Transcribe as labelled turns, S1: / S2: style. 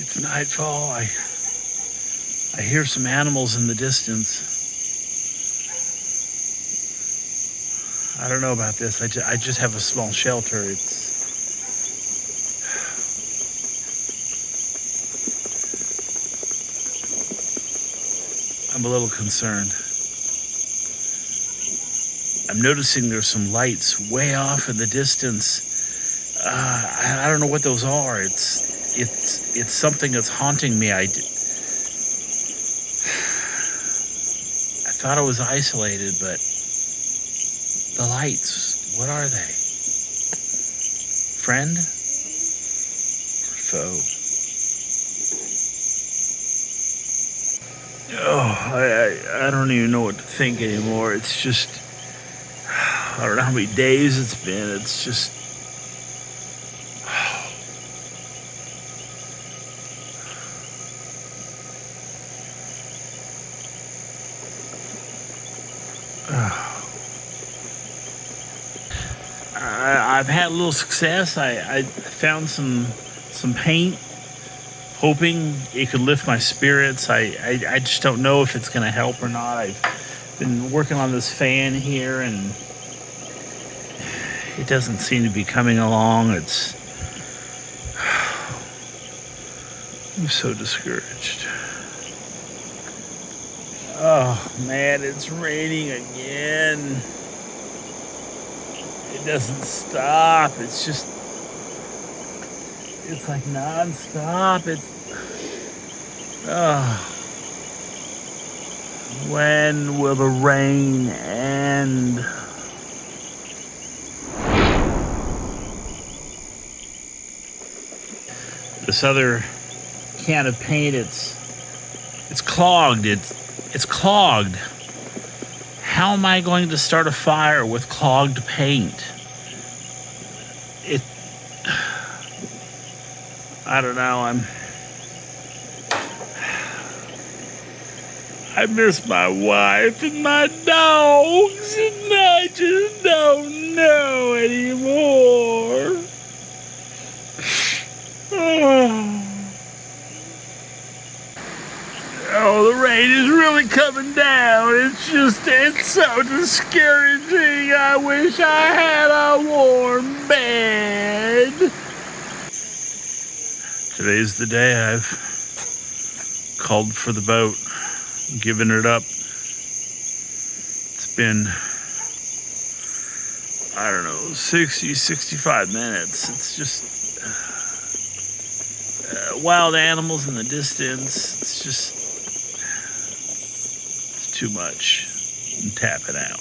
S1: It's nightfall. I hear some animals in the distance. I don't know about this. I just have a small shelter. I'm a little concerned. I'm noticing there's some lights way off in the distance. I don't know what those are. It's something that's haunting me. I thought I was isolated, but the lights, what are they? Friend or foe? Oh, I don't even know what to think anymore. It's just, I don't know how many days it's been. It's just, I've had a little success. I found some paint, hoping it could lift my spirits. I just don't know if it's going to help or not. I've been working on this fan here, and it doesn't seem to be coming along. I'm so discouraged. Oh man, it's raining again. It doesn't stop. It's like non-stop. When will the rain end? This other can of paint, it's clogged. It's clogged. How am I going to start a fire with clogged paint? I don't know. I miss my wife and my dogs, and I just don't know anymore. Oh, the rain is really coming down. It's so discouraging. I wish I had a warm bed. Today's the day I've called for the boat, given it up. It's been, I don't know, 60, 65 minutes. It's just wild animals in the distance. It's too much. I'm tapping out.